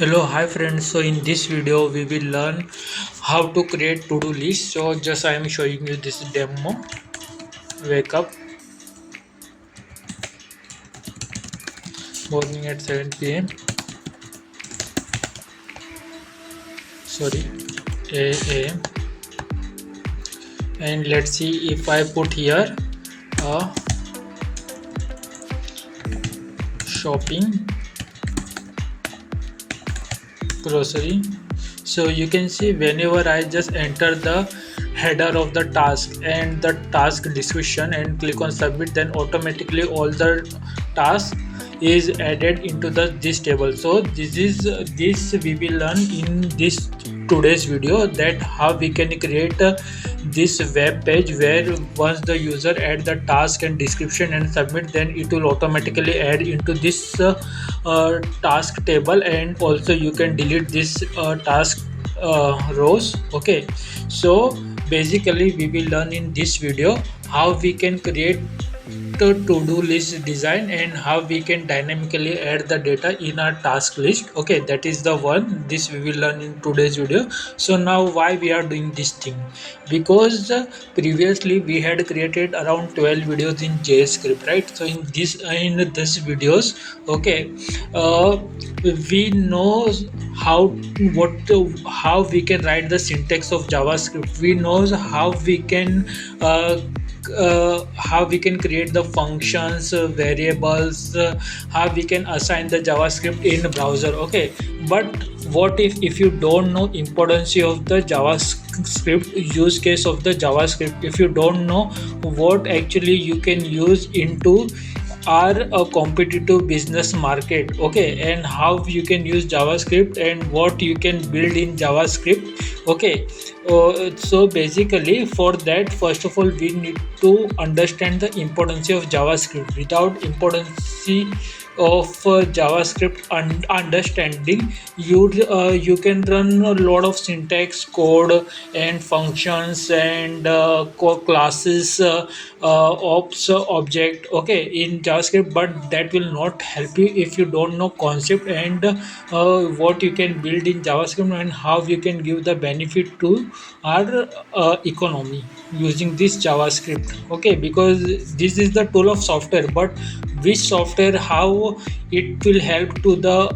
Hello, hi friends. So in this video we will learn how to create to-do list. So just I am showing you this demo. Wake up morning at 7 p.m. Sorry, a.m. And let's see if I put here a shopping grocery. So you can see whenever I just enter the header of the task and the task description and click on submit, then automatically all the task is added into the this table. So this we will learn in this today's video, that how we can create this web page where once the user add the task and description and submit, then it will automatically add into this task table, and also you can delete this task rows. Okay, so basically we will learn in this video how we can create the to-do list design and how we can dynamically add the data in our task list. Okay, that is the one this we will learn in today's video. So now why we are doing this thing? Because previously we had created around 12 videos in JavaScript, right? So in this videos, okay, we know how how we can write the syntax of JavaScript. We know uh, how we can create the functions, variables, how we can assign the JavaScript in browser. Okay, but what if you don't know importance of the JavaScript, use case of the JavaScript, if you don't know what actually you can use into are a competitive business market, okay, and how you can use JavaScript and what you can build in JavaScript. Okay, so basically for that, first of all we need to understand the importance of JavaScript. Without importance of JavaScript understanding, you can run a lot of syntax code and functions and classes, ops, object, okay, in JavaScript, but that will not help you if you don't know concept and what you can build in JavaScript and how you can give the benefit to our economy using this JavaScript. Okay, because this is the tool of software, but which software, how it will help to the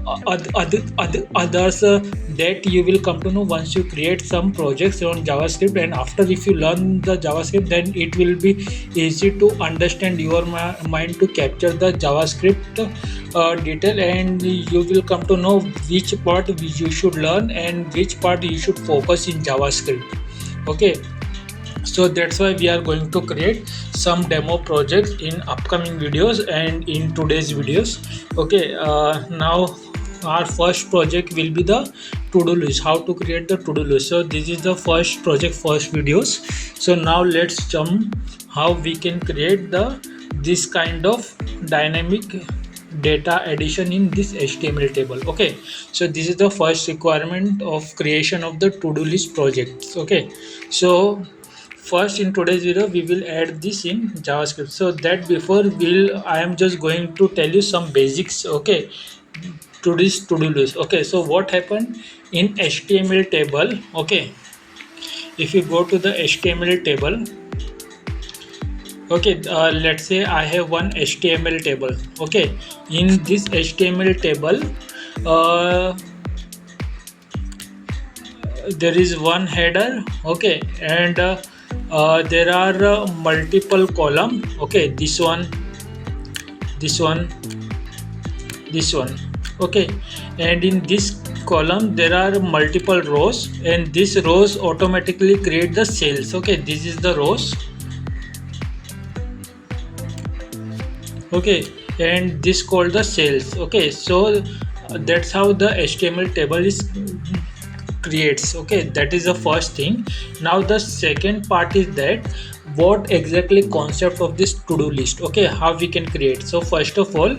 others, that you will come to know once you create some projects on JavaScript. And after, if you learn the JavaScript, then it will be easy to understand your mind to capture the JavaScript detail, and you will come to know which part you should learn and which part you should focus in JavaScript. Okay, so that's why we are going to create some demo projects in upcoming videos and in today's videos. Okay, now our first project will be the to-do list, how to create the to-do list. So this is the first project, first videos. So now let's jump how we can create the this kind of dynamic data addition in this HTML table. Okay, so this is the first requirement of creation of the to-do list projects. Okay, so first in today's video we will add this in JavaScript. So that before I am just going to tell you some basics, okay, to this to-do list. Okay, so what happened in HTML table? Okay, if you go to the HTML table, okay, let's say I have one HTML table. Okay, in this HTML table, uh, there is one header, okay, and there are multiple column. Okay, this one, this one, this one. Okay, and in this column there are multiple rows, and these rows automatically create the cells. Okay, this is the rows. Okay, and this called the cells. Okay, so that's how the HTML table is creates. Okay, that is the first thing. Now the second part is that what exactly concept of this to-do list, okay, how we can create. So first of all,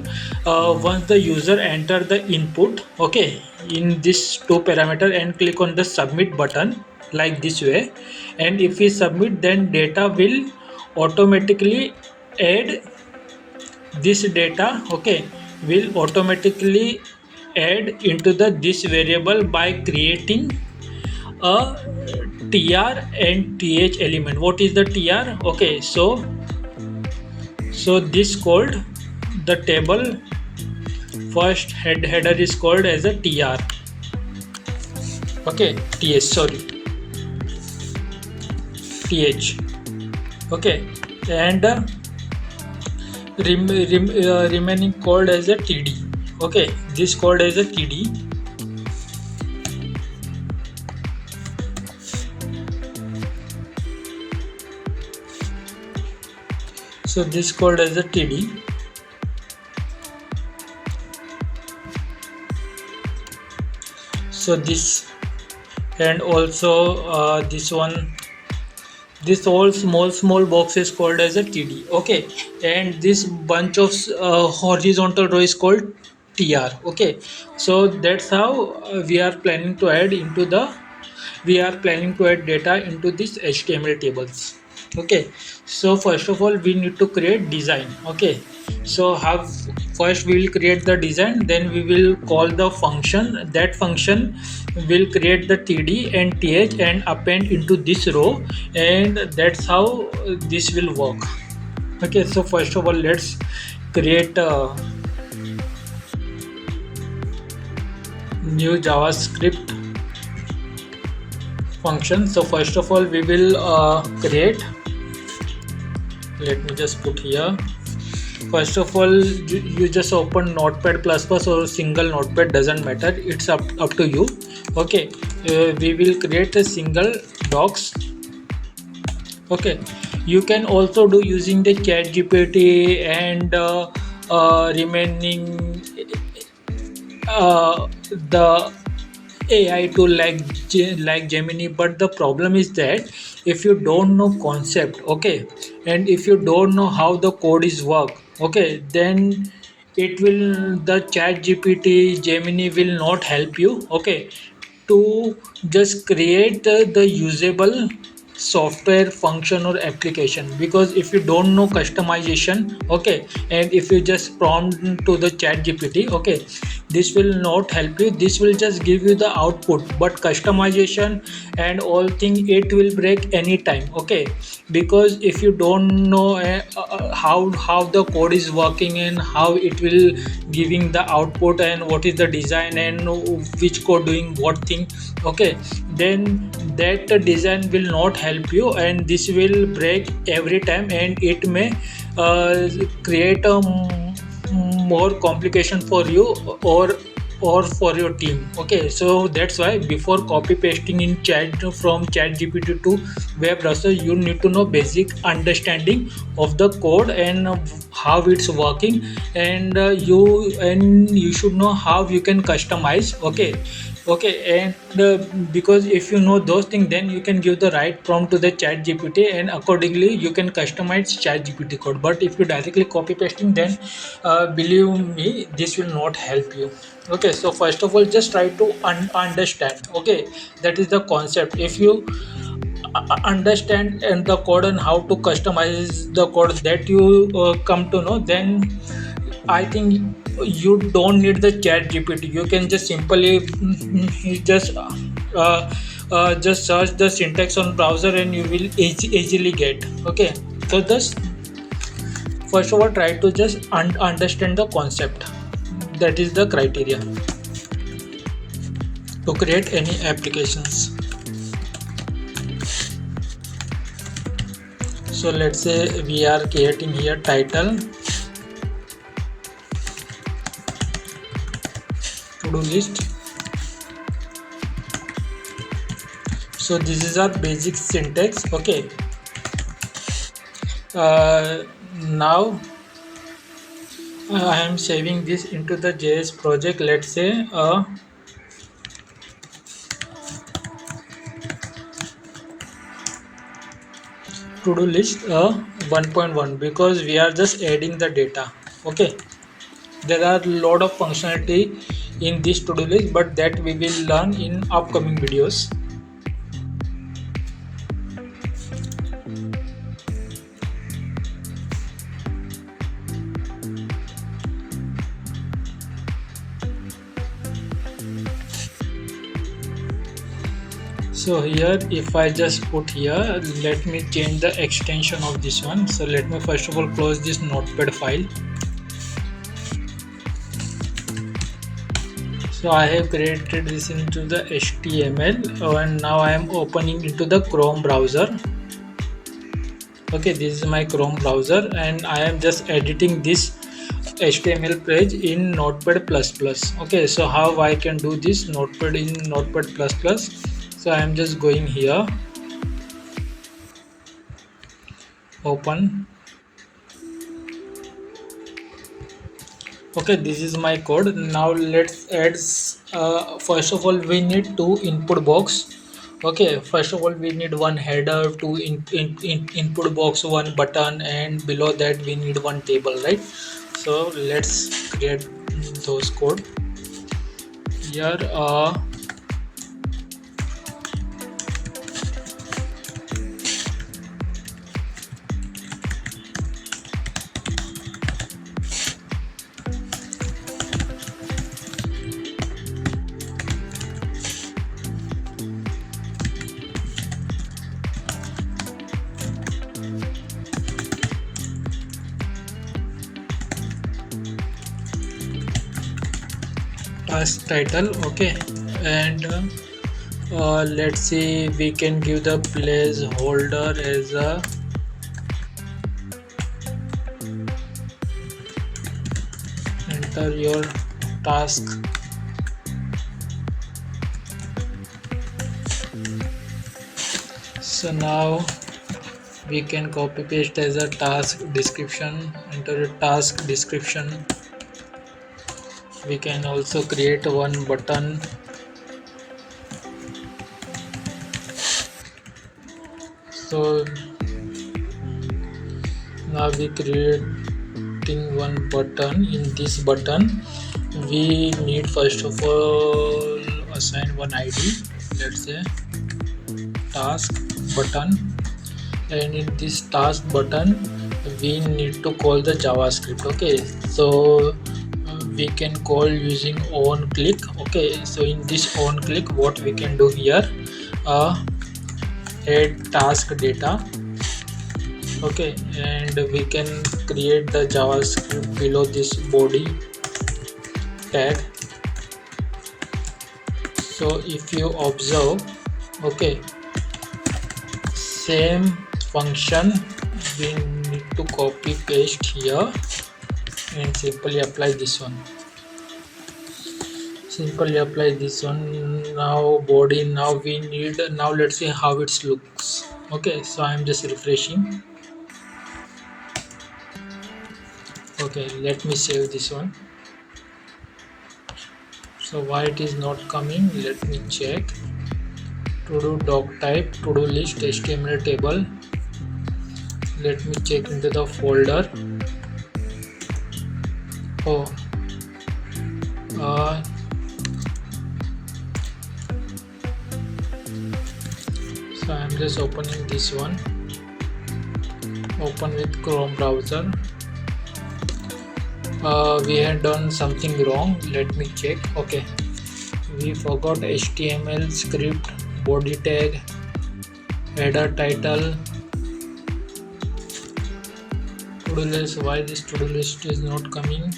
once the user enter the input, okay, in this two parameter and click on the submit button like this way, and if we submit, then data will automatically add this data. Okay, will automatically add into the this variable by creating a tr and th element. What is the tr? Okay, so this called the table first header is called as a tr. Okay, th, sorry, th. Okay, and remaining called as a td. Okay, this called as a td. So this called as a td. So this, and also this one, this all small box is called as a td. Okay, and this bunch of horizontal row is called tr. Okay, so that's how we are planning to add into the, we are planning to add data into this html tables. Okay, so first of all we need to create design. Okay, so have, first we will create the design, then we will call the function. That function will create the td and th and append into this row, and that's how this will work. Okay, so first of all let's create a new javascript function. So first of all we will create, let me just put here, first of all you just open notepad plus plus or single notepad, doesn't matter, it's up to you. Okay, we will create a single docs. Okay, you can also do using the chat gpt and remaining the AI tool like Gemini, but the problem is that if you don't know concept, okay, and if you don't know how the code is work, okay, then it will, the chat GPT Gemini will not help you, okay, to just create the usable software function or application. Because if you don't know customization, okay, and if you just prompt to the chat gpt, okay, this will not help you, this will just give you the output, but customization and all thing it will break anytime. Okay, because if you don't know how the code is working and how it will giving the output and what is the design and which code doing what thing, okay, then that design will not help you, and this will break every time, and it may create a more complication for you or for your team. Okay, so that's why before copy pasting in chat from chat gpt to web browser, you need to know basic understanding of the code and how it's working, and you should know how you can customize. Okay, and because if you know those things, then you can give the right prompt to the chat gpt and accordingly you can customize chat gpt code. But if you directly copy pasting, then believe me, this will not help you. Okay, so first of all just try to understand. Okay, that is the concept. If you understand and the code and how to customize the code, that you come to know, then I think you don't need the chat gpt. You can just simply just search the syntax on browser and you will easily get. Okay, so just first of all try to just understand the concept. That is the criteria to create any applications. So let's say we are creating here title, to-do list. So this is our basic syntax. Okay, now I am saving this into the JS project. Let's say to-do list 1.1, because we are just adding the data. Okay, there are a lot of functionality in this to-do list, but that we will learn in upcoming videos. So here if I just put here, let me change the extension of this one. So let me first of all close this notepad file. So I have created this into the HTML and now I am opening into the Chrome browser. Okay, this is my Chrome browser and I am just editing this HTML page in Notepad++. Okay, so how I can do this Notepad in Notepad++? So I am just going here, open. Okay, this is my code. Now let's add first of all we need two input box. Okay, first of all we need one header, two input box, one button, and below that we need one table, right? So let's create those code here. Task title. Okay, and let's see, we can give the placeholder as a enter your task. So now we can copy paste as a task description, enter a task description. We can also create one button. So now we creating one button. In this button we need first of all assign one ID, let's say task button, and in this task button we need to call the JavaScript. Okay, so we can call using on click. Okay, so in this on click what we can do here, add task data. Okay, and we can create the JavaScript below this body tag. So if you observe, okay, same function we need to copy paste here and simply apply this one. Now body, now we need, now let's see how it looks. Okay, so I'm just refreshing. Okay, let me save this one. So why it is not coming, let me check. To do doc type, to do list, HTML table. Let me check into the folder. Oh, so I'm just opening this one. Open with Chrome browser. We had done something wrong. Let me check. Okay, we forgot HTML script, body tag, header, title, to-do list. Why this to-do list is not coming?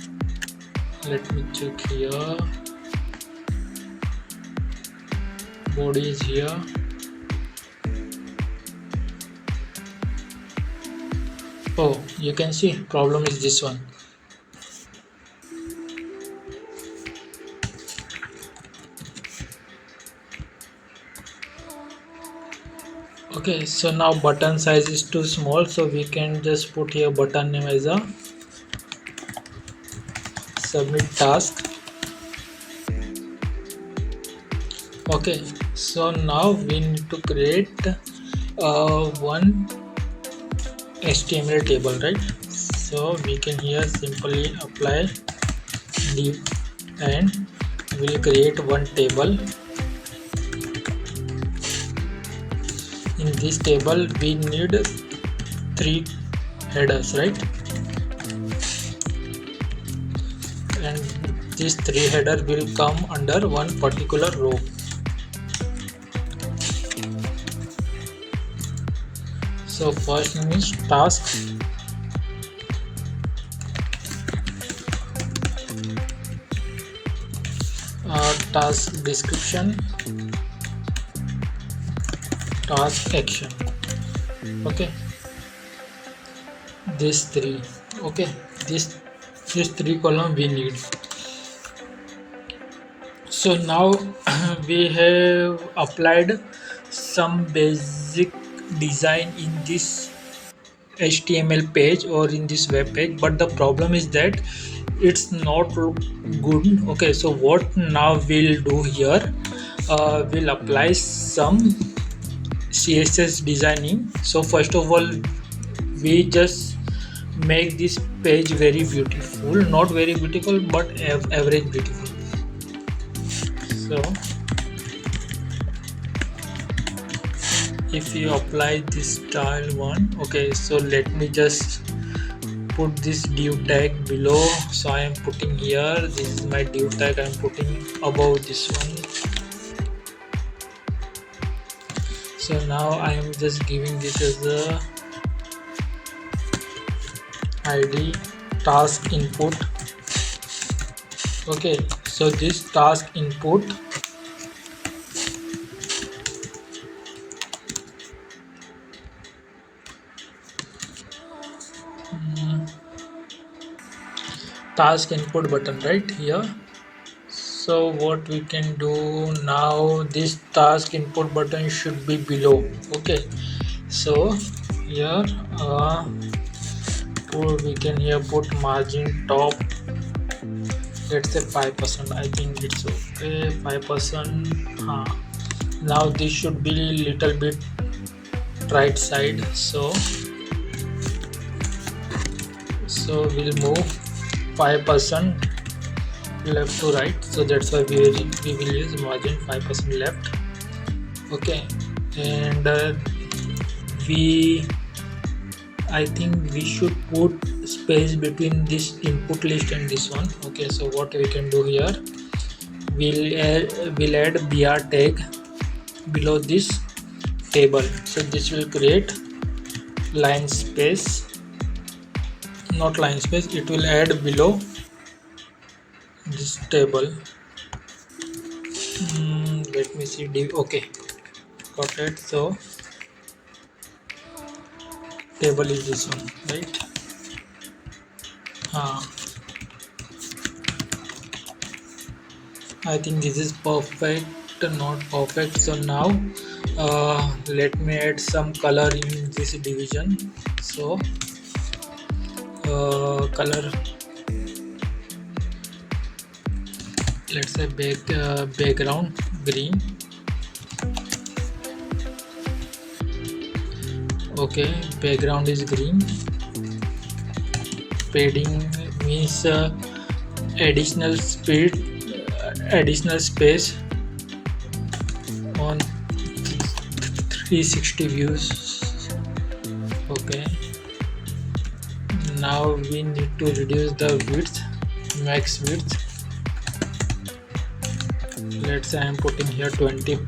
Let me check here. Body is here. Oh, you can see problem is this one. Okay, so now button size is too small, so we can just put here button name as a submit task. Okay, so now we need to create one HTML table, right? So we can here simply apply div and we'll create one table. In this table we need 3 headers, right? And these 3 headers will come under one particular row. So first name is task, task description, task action. Okay, these three. Okay, these three column we need. So now we have applied some basic design in this HTML page or in this web page, but the problem is that it's not look good. Okay, so what now we'll do here, we'll apply some CSS designing. So first of all, we just make this page very beautiful, not very beautiful but average beautiful. So if you apply this style one, okay, so let me just put this div tag below. So I am putting here, this is my div tag, I am putting above this one. So now I am just giving this as a id task input. Okay, so this task input task input button right here. So what we can do now, this task input button should be below. Okay, so here we can here put margin top, let's say 5%. I think it's okay, 5%. Now this should be little bit right side, so we'll move 5% left to right, so that's why we will use margin 5% left. Okay, and I think we should put space between this input list and this one. Okay, so what we can do here, we'll add br tag below this table, so this will create line space, not line space, it will add below this table. Let me see, okay, got it. So table is this one, right? I think this is perfect, not perfect. So now let me add some color in this division. So color, let's say background green. Okay, background is green. Padding means additional space on 360 views. Okay, now we need to reduce the width, max width. Let's say I am putting here 20%.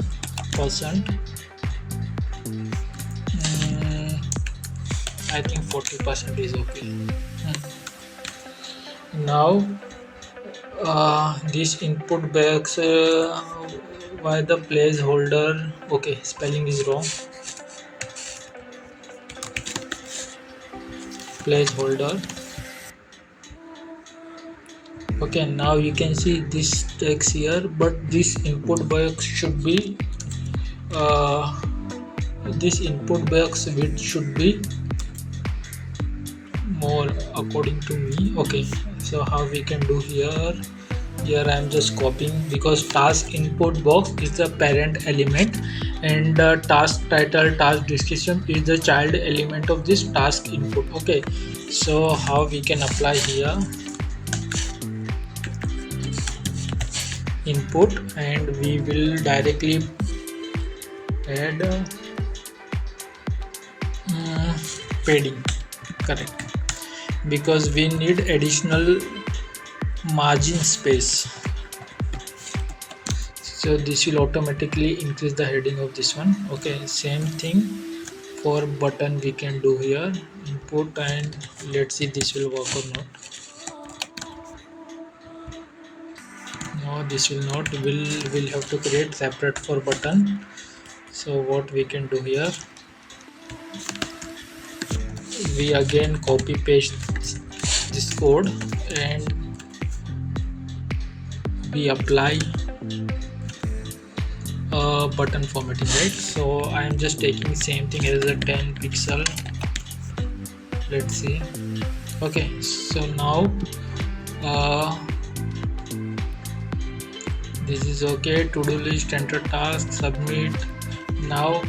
I think 40% is okay. Now this input box, why the placeholder, okay, spelling is wrong, placeholder. Okay, now you can see this text here, but this input box should be this input box width should be more according to me. Okay, so how we can do here, I am just copying, because task input box is the parent element and task title, task description is the child element of this task input. Okay, so how we can apply here, input, and we will directly add padding, correct, because we need additional margin space. So this will automatically increase the heading of this one. Okay, same thing for button we can do here input, and let's see this will work or not. No, this will not. Will have to create separate for button. So what we can do here, we again copy paste this code and we apply button formatting, right? So I am just taking same thing as a 10 pixel. Let's see. Okay, so now this is okay. To-do list, enter task, submit. Now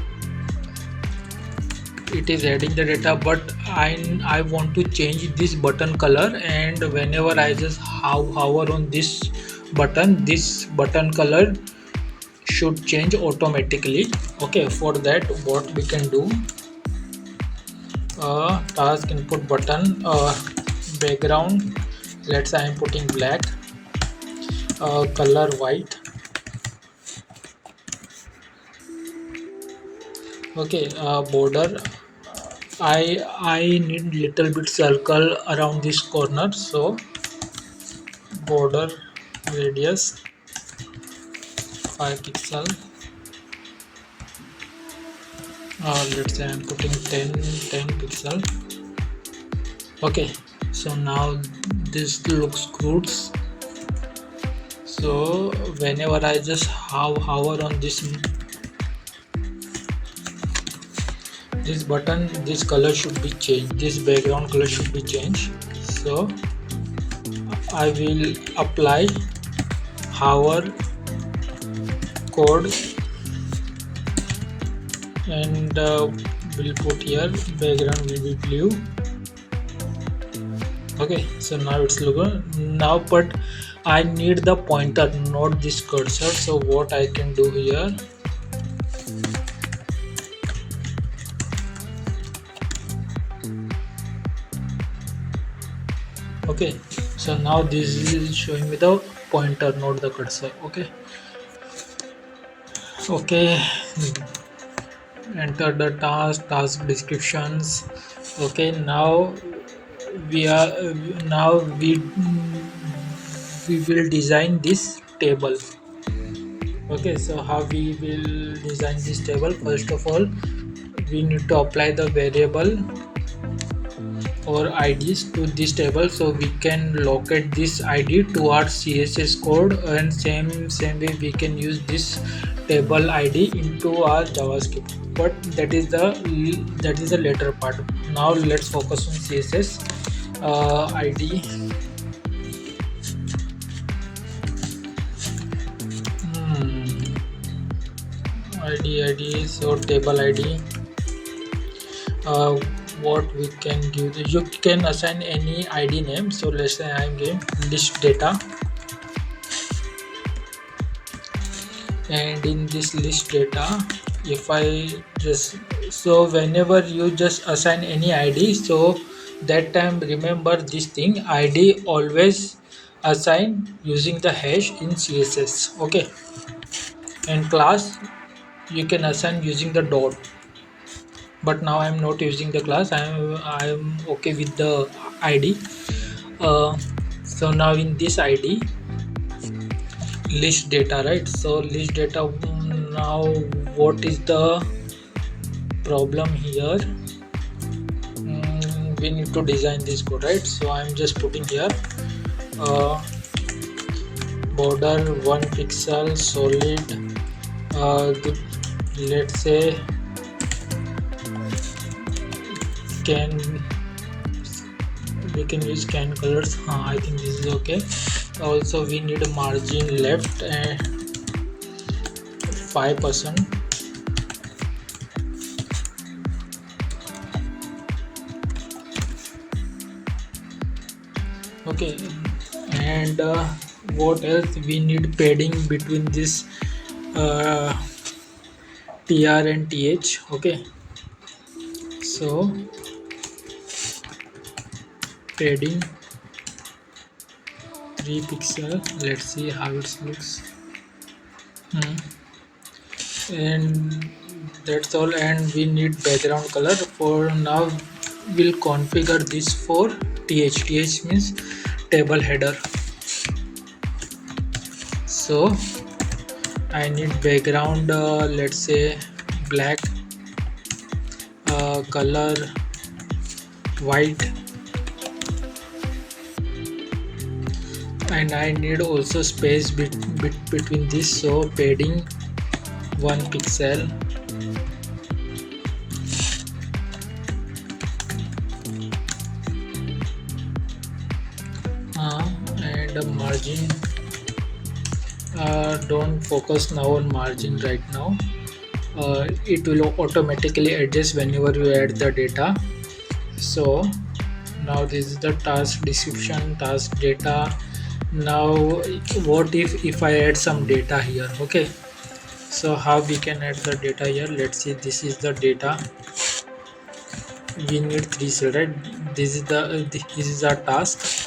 it is adding the data, but I want to change this button color, and whenever I just hover on this button color should change automatically. Okay, for that what we can do, task input button, background, let's say I'm putting black, color white. Okay, border, I need little bit circle around this corner, so border radius 5 pixel. Let's say I'm putting 10 pixel. Okay, so now this looks good. So whenever I just hover on this button, this color should be changed, this background color should be changed. So I will apply hover code and we'll put here background will be blue. Okay, so now it's looking now, but I need the pointer, not this cursor. So what I can do here, okay, so now this is showing me the pointer, not the cursor. Okay, enter the task descriptions. Okay, now we will design this table. Okay, so how we will design this table? First of all, we need to apply the variable or IDs to this table, so we can locate this ID to our CSS code, and same way we can use this table ID into our JavaScript. But that is the later part. Now let's focus on CSS. ID. ID, so table ID. What we can give, you can assign any ID name. So let's say I'm giving list data, and in this list data, if I just, so whenever you just assign any ID, so that time remember this thing, ID always assign using the hash in CSS. Okay, and class you can assign using the dot, but now I'm not using the class. I'm okay with the ID. So now in this ID, list data, right? So list data, now what is the problem here? We need to design this code, right? So I'm just putting here border 1 pixel solid, let's say we can use can colors. I think this is okay. Also we need a margin left and 5%. Okay, and what else, we need padding between this TR and TH. Okay, so padding 3 pixel. Let's see how it looks. And That's all, and we need background color. For now we'll configure this for th means table header. So I need background, let's say black, color white, and I need also space between this, so padding 1 pixel, and a margin. Don't focus now on margin right now. It will automatically adjust whenever you add the data. So now this is the task description, task data. Now what if I add some data here? Okay, so how we can add the data here? Let's see, this is the data. We need 3 cells, right? This is our task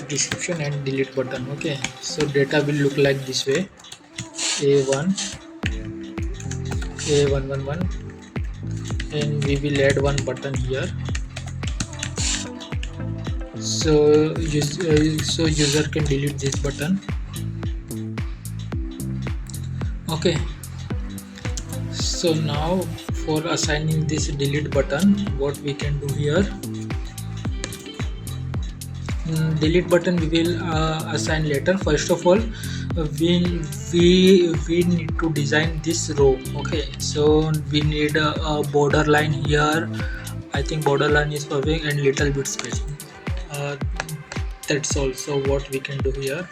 description and delete button. Okay, so data will look like this way: a1, a111, and we will add one button here. So user can delete this button. Okay, so now for assigning this delete button, what we can do here, delete button we will assign later. First of all, we need to design this row. Okay, so we need a border line here. I think border line is perfect, and little bit spacing. That's also what we can do here.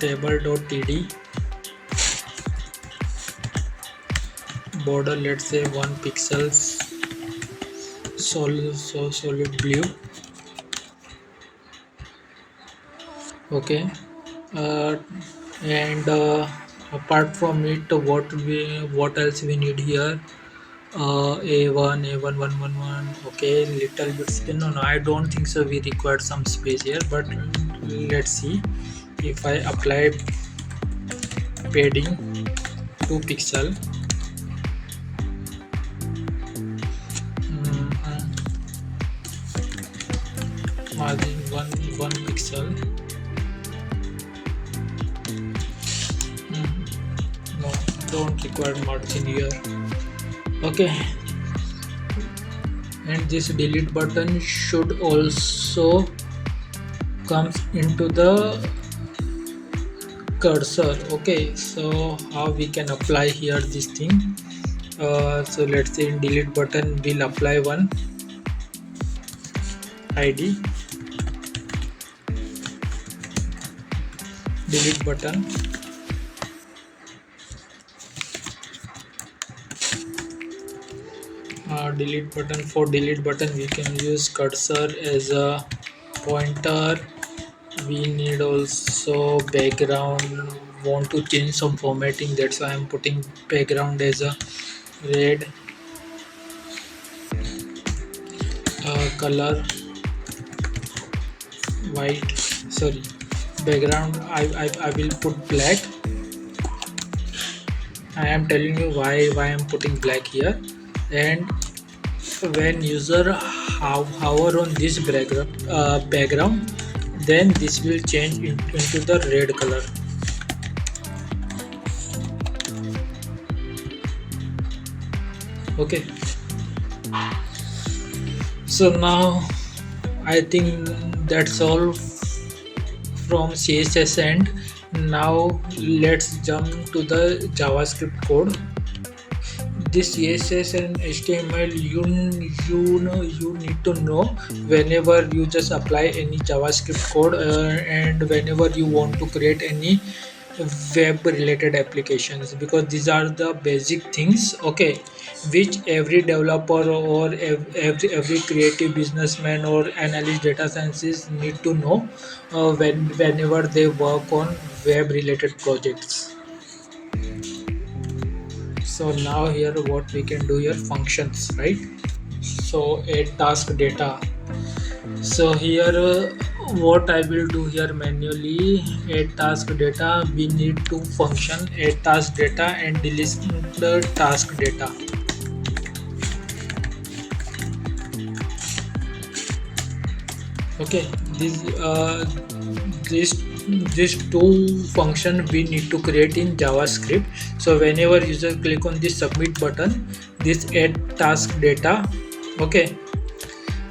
Table.td border, let's say 1 pixels, solid blue. Okay, and apart from it, what else we need here? A1, A1111. Okay, little bit spin. No, I don't think so. We require some space here, but let's see. If I apply padding 2 pixel, margin 1 pixel. No, don't require margin here. Okay, and this delete button should also comes into the cursor. Okay, so how we can apply here this thing? So let's say in delete button we'll apply one id, delete button, delete button. For delete button we can use cursor as a pointer. We need also background. Want to change some formatting, that's why I'm putting background as a red, color white, sorry, background I will put black. I am telling you why I'm putting black here. And when user hover on this background, then this will change into the red color. Okay, so now I think that's all from CSS end. Now let's jump to the JavaScript code. This CSS and HTML you need to know whenever you just apply any JavaScript code, and whenever you want to create any web related applications, because these are the basic things, okay, which every developer or every creative businessman or analyst, data scientist need to know whenever they work on web related projects. So now here what we can do here, functions, right? So a task data. So here what I will do here manually, add task data. We need to function add task data and delete the task data. Okay, this this two function we need to create in JavaScript. So whenever user click on this submit button, this add task data, okay,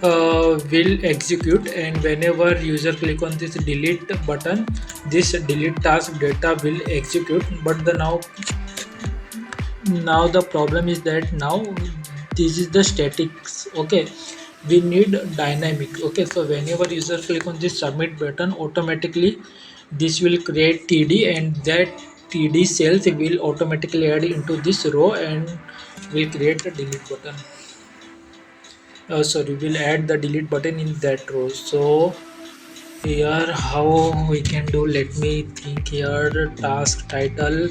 will execute, and whenever user click on this delete button, this delete task data will execute. But the now the problem is that now this is the statics. Okay, we need dynamic. Okay, so whenever user click on this submit button, automatically this will create td, and that td cells will automatically add into this row and will create the delete button. Sorry, we'll add the delete button in that row. So here how we can do, let me think here. Task title,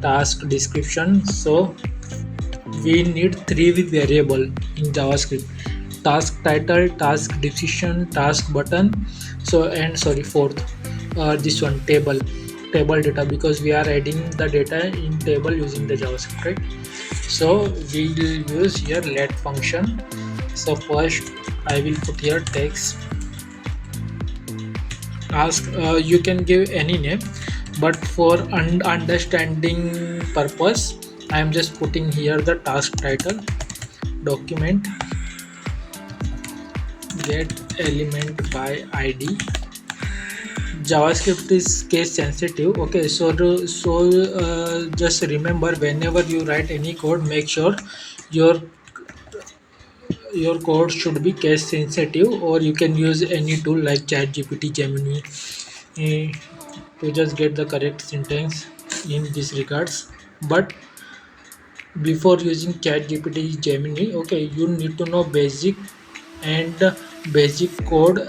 task description. So we need three variable in JavaScript: task title, task description, task button. So, and sorry, fourth, this one, table data, because we are adding the data in table using the JavaScript, right? So we will use here let function. So first I will put here text task. You can give any name, but for understanding purpose I am just putting here the task title. Document get element by id. JavaScript is case sensitive. Okay, so just remember, whenever you write any code, make sure your code should be case sensitive, or you can use any tool like ChatGPT, Gemini, eh, to just get the correct syntax in this regards. But before using ChatGPT, Gemini, okay, you need to know basic and basic code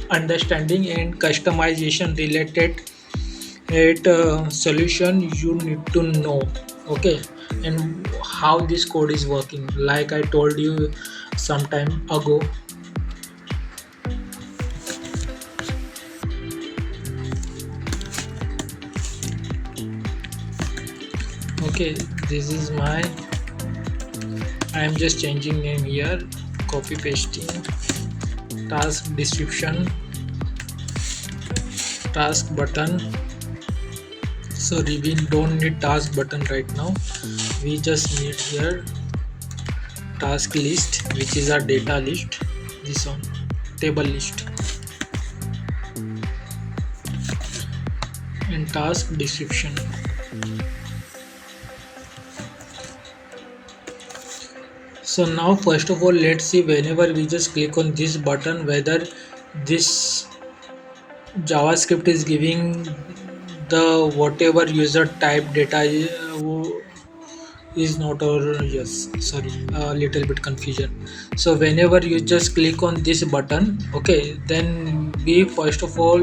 understanding and customization related solution you need to know. Okay, and how this code is working, like I told you some time ago. Okay, this is my, I am just changing name here, copy pasting, task description, task button. Sorry, we don't need task button right now, we just need here task list, which is our data list, this one, table list, and task description. So now first of all, let's see, whenever we just click on this button, whether this JavaScript is giving the whatever user type data is not, or yes, sorry, a little bit confusion. So whenever you just click on this button, okay, then we first of all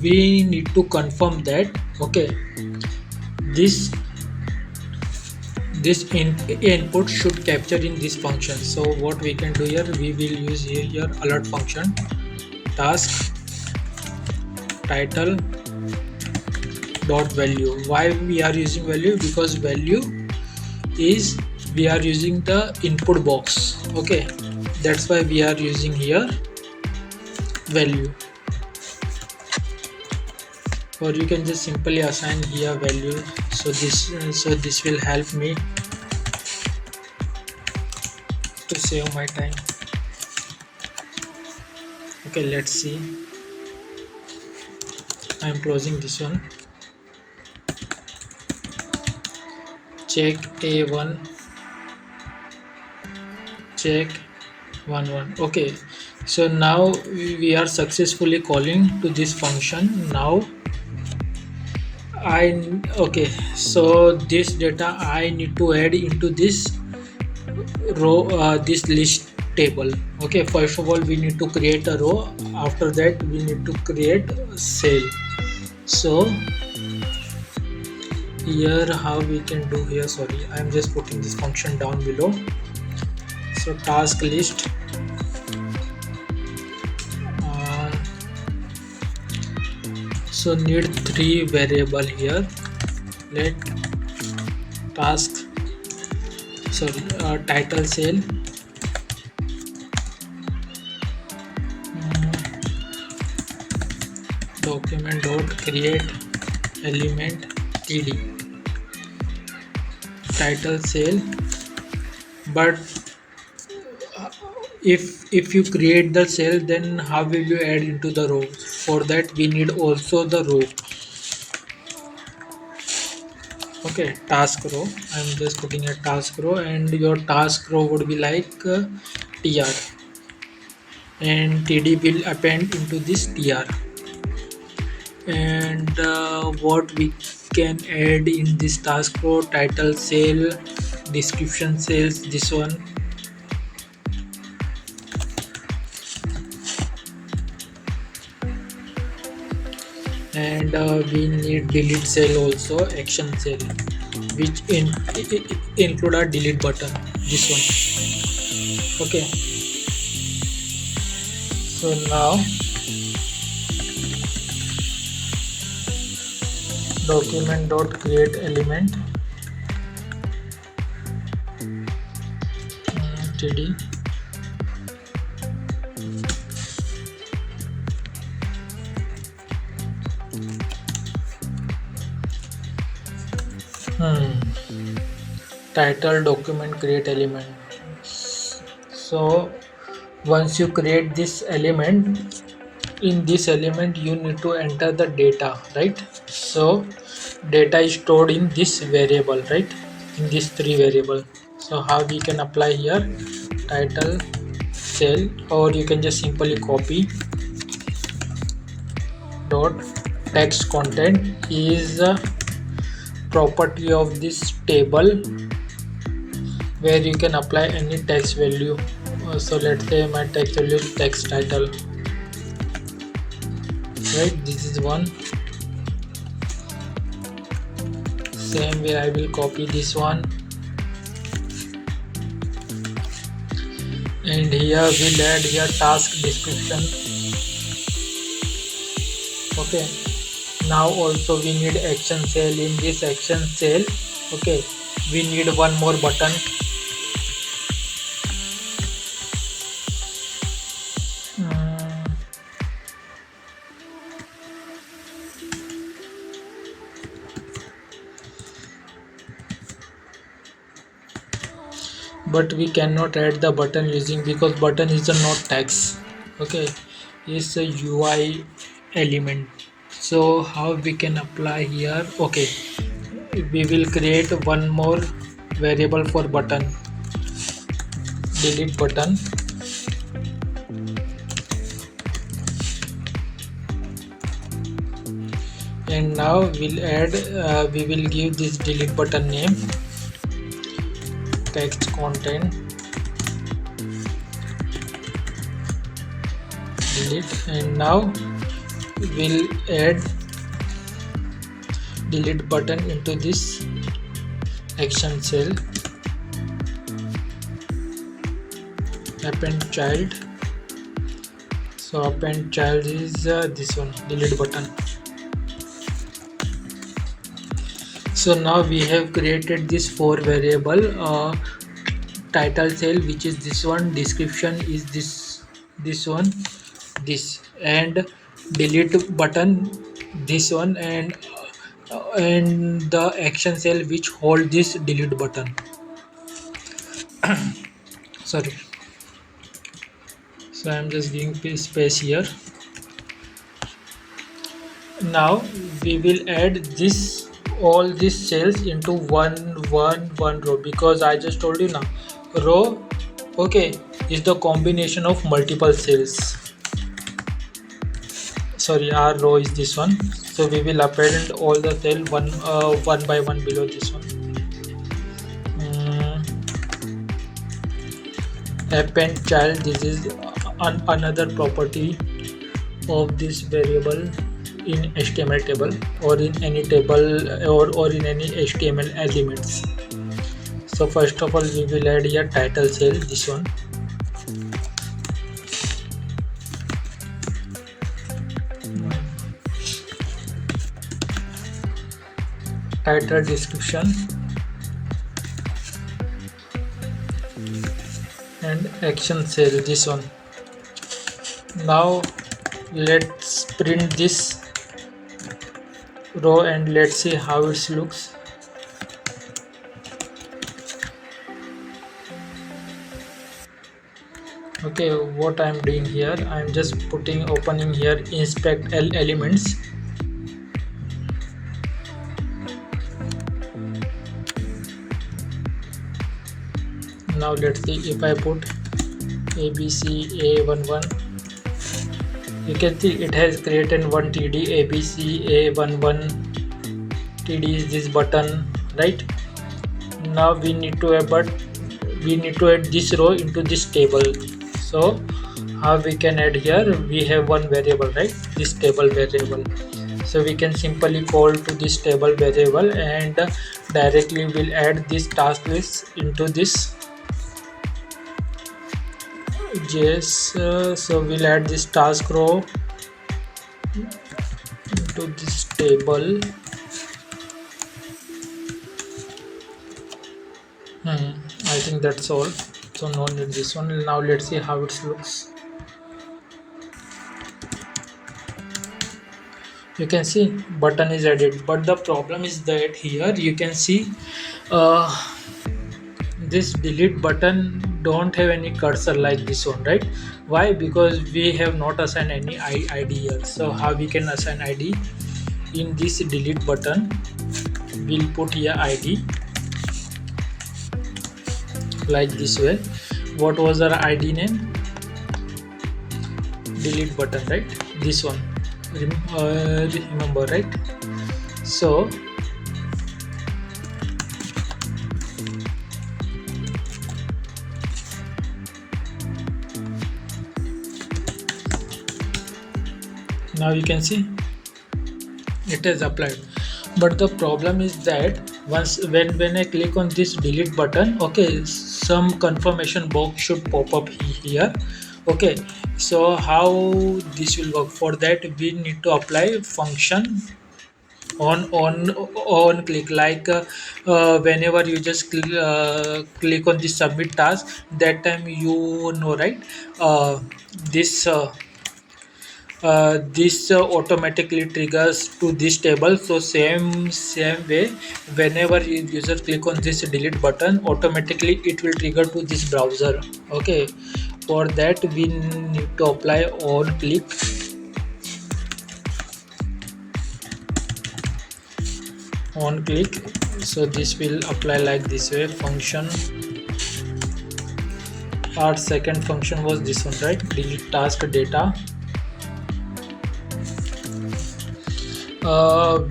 we need to confirm that, okay, this input should capture in this function. So what we can do here, we will use here alert function, task title dot value. Why we are using value? Because value is, we are using the input box. Okay, that's why we are using here value. Or you can just simply assign here value. So this will help me to save my time. Okay, let's see. I am closing this one. Check A1, check 11. Okay, so now we are successfully calling to this function. Now okay, so this data I need to add into this row, this list table. Okay, first of all we need to create a row, after that we need to create a cell. So here how we can do here, sorry, I am just putting this function down below. So task list So need three variable here. Let task, sorry, title cell, document dot create element td, title cell. But if you create the cell, then how will you add into the row? For that we need also the row. Okay, task row. I'm just putting a task row, and your task row would be like tr, and td will append into this tr. And what we can add in this task row: title cell, description cells, this one. And we need delete cell also, action cell, which include our delete button, this one. Okay, so now document dot create element td, title document create element. So once you create this element, in this element you need to enter the data, right? So data is stored in this variable, right? In these three variable. So how we can apply here: title cell, or you can just simply copy dot text content is a property of this table where you can apply any text value. So let's say my text value is text title, right? This is one. Same way I will copy this one, and here we'll add here task description. Okay, now also we need action cell. In this action cell, okay, we need one more button. But we cannot add the button using, because button is a not text. Okay, it's a UI element. So how we can apply here? Okay, we will create one more variable for button, delete button. And now we'll add we will give this delete button name text content delete, and now we'll add delete button into this action cell, append child. So append child is this one, delete button. So now we have created this four variable, title cell, which is this one, description is this one, this, and delete button this one, and the action cell which hold this delete button. Sorry, so I'm just giving space here. Now we will add this all these cells into one row, because I just told you now, row, okay, is the combination of multiple cells. Sorry, our row is this one. So we will append all the cell one by one below this one. Append child, this is another property of this variable in HTML table, or in any table, or in any HTML elements. So first of all we will add here title cell, this one. title description and action cell, this one. Now let's print this row and let's see how it looks. Okay, what I'm doing here, I'm just opening here inspect elements. Now let's see if I put abca11, you can see it has created one td. abca11 td is this button, right? Now we need to add this row into this table. So how we can add here, we have one variable, right, this table variable. So we can simply call to this table variable and directly we'll add this task list into this JS. So we'll add this task row into this table. I think that's all, so no need this one. Now let's see how it looks. You can see button is added, but the problem is that here you can see this delete button don't have any cursor like this one, right? Why? Because we have not assigned any id here. So how we can assign id? In this delete button we'll put here id like this way. What was our id name? Delete button, right? This one. Remember, right? So now you can see it is applied, but the problem is that when I click on this delete button, okay, some confirmation box should pop up here. Okay, so how this will work? For that we need to apply function on click, like whenever you just click on the submit task, that time you know, right, this automatically triggers to this table. So same way, whenever user click on this delete button, automatically it will trigger to this browser. Okay, for that we need to apply on click. On click, so this will apply like this way. Function, our second function was this one, right? Delete task data.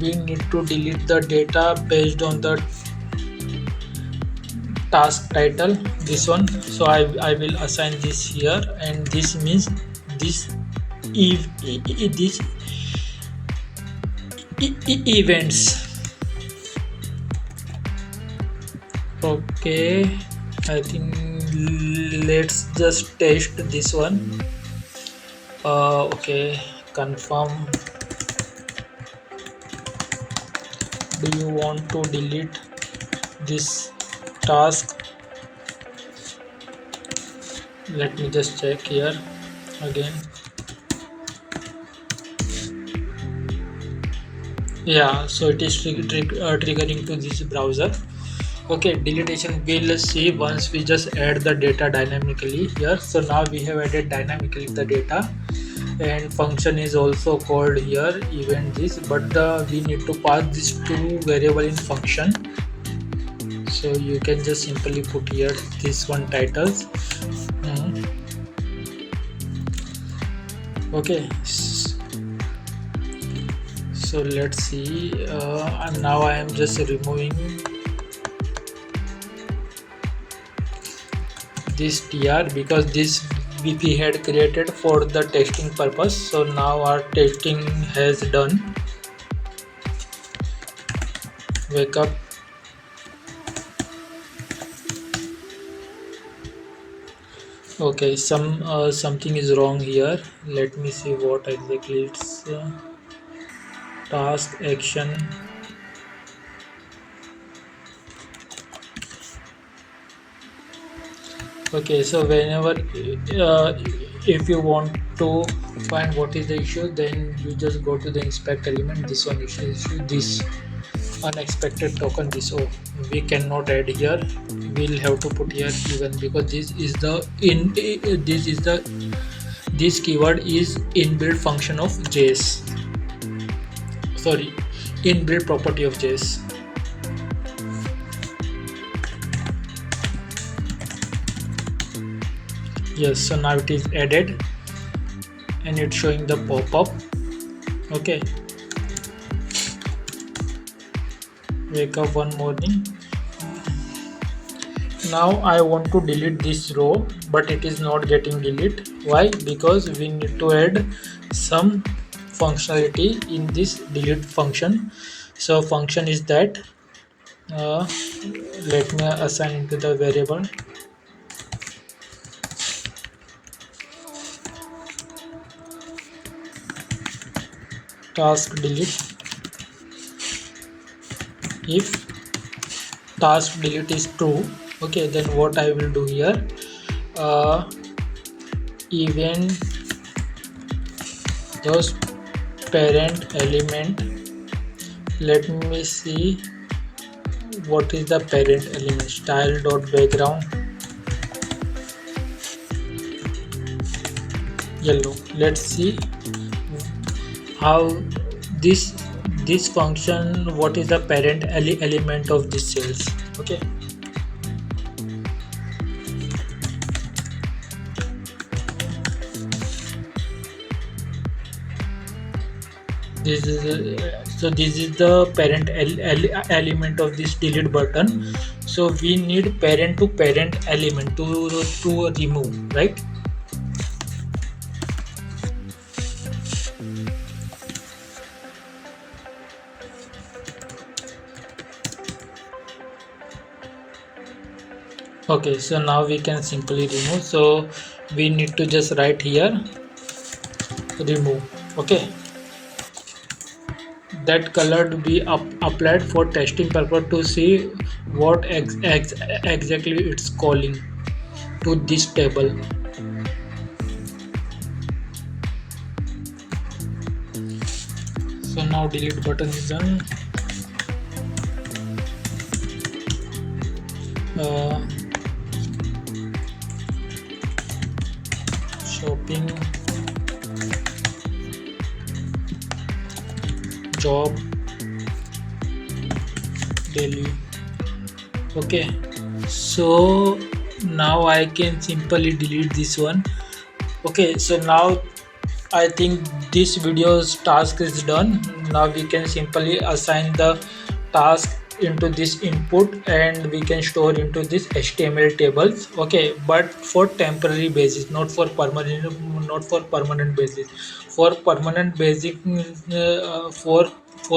We need to delete the data based on the task title, this one. So I will assign this here, and this means this events. Okay, I think let's just test this one. Okay, confirm. Do you want to delete this task? Let me just check here again. Yeah, so it is triggering to this browser. Okay, deletion we'll see once we just add the data dynamically here. So now we have added dynamically the data, and function is also called here event this, but we need to pass these two variable in function. So you can just simply put here this one titles. Okay, so let's see, and now I am just removing this tr because this we had created for the testing purpose. So now our testing has done. Wake up. Okay, something is wrong here. Let me see what exactly it's task action. Okay, so whenever if you want to find what is the issue, then you just go to the inspect element. This one issue, this unexpected token, this, oh, we cannot add here, we'll have to put here even, because this is the this is the this keyword is inbuilt function of JS, sorry, inbuilt property of JS. Yes, so now it is added and it's showing the pop-up. Okay, wake up one morning. Now I want to delete this row, but it is not getting delete. Why? Because we need to add some functionality in this delete function. So function is that let me assign into the variable task delete. If task delete is true, okay, then what I will do here, even those parent element, let me see what is the parent element, style dot background yellow. Let's see how this function, what is the parent element of this cells. Okay, this is so this is the parent element of this delete button. So we need parent to parent element to remove, right? Okay, so now we can simply remove. So we need to just write here remove. Okay, that color to be applied for testing purpose to see what exactly it's calling to this table. So now delete button is done. Shopping job Delhi. Okay, so now I can simply delete this one. Okay, so now I think this video's task is done. Now we can simply assign the task into this input and we can store into this HTML tables. Okay, but for temporary basis, not for permanent basis. For permanent basic, for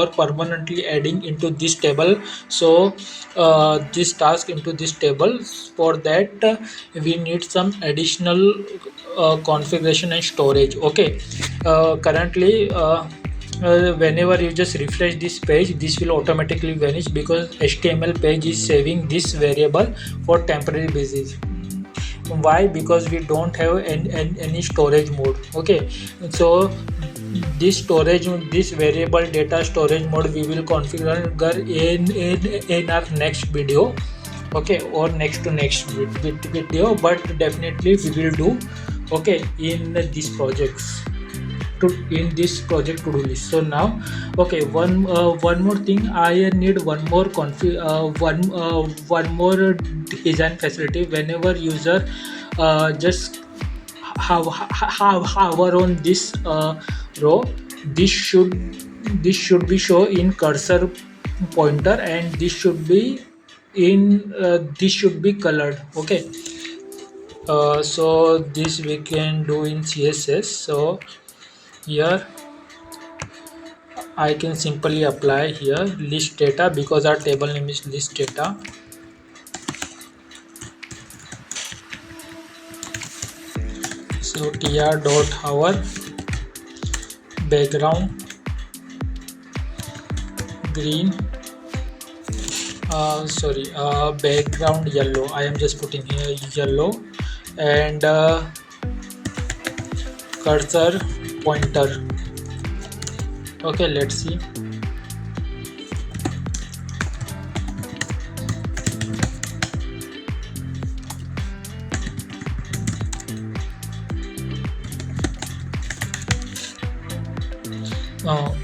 permanently adding into this table. So this task into this table, for that we need some additional configuration and storage. Okay, currently whenever you just refresh this page, this will automatically vanish because HTML page is saving this variable for temporary basis. Why? Because we don't have any storage mode. Okay, so this storage, this variable data storage mode, we will configure in our next video. Okay, or next to next video, but definitely we will do, okay, in these projects, in this project to-do list. So now, okay, one more thing, I need one more one more design facility. Whenever user just hover on this row, this should be show in cursor pointer, and this should be in this should be colored. Okay, so this we can do in CSS. So here I can simply apply here list data, because our table name is list data. So tr dot hover background green, background yellow. I am just putting here yellow. and cursor pointer. Okay, let's see.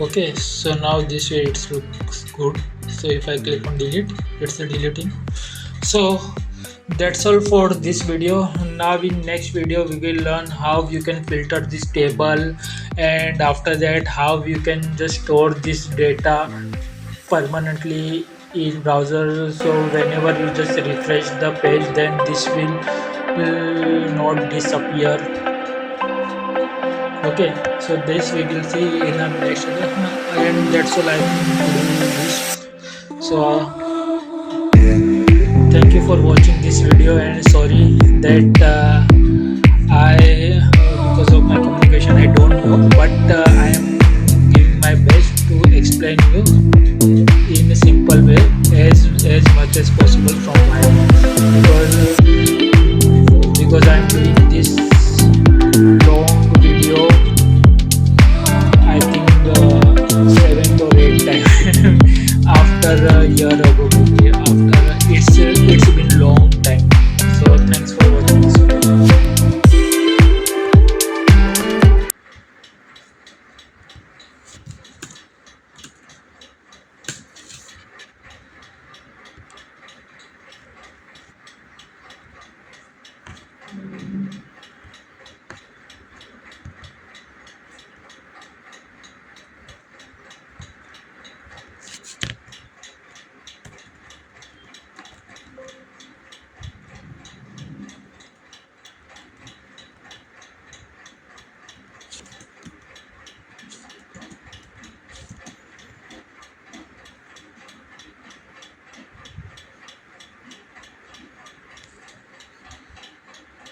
Okay, so now this way it looks good. So if I click on delete, it's deleting. So that's all for this video. Now in next video we will learn how you can filter this table, and after that how you can just store this data permanently in browser, so whenever you just refresh the page then this will not disappear. Okay, so this we will see in our next video, and that's all I do this. So thank you for watching this video, and sorry that I because of my communication I don't know, but I am giving my best to explain you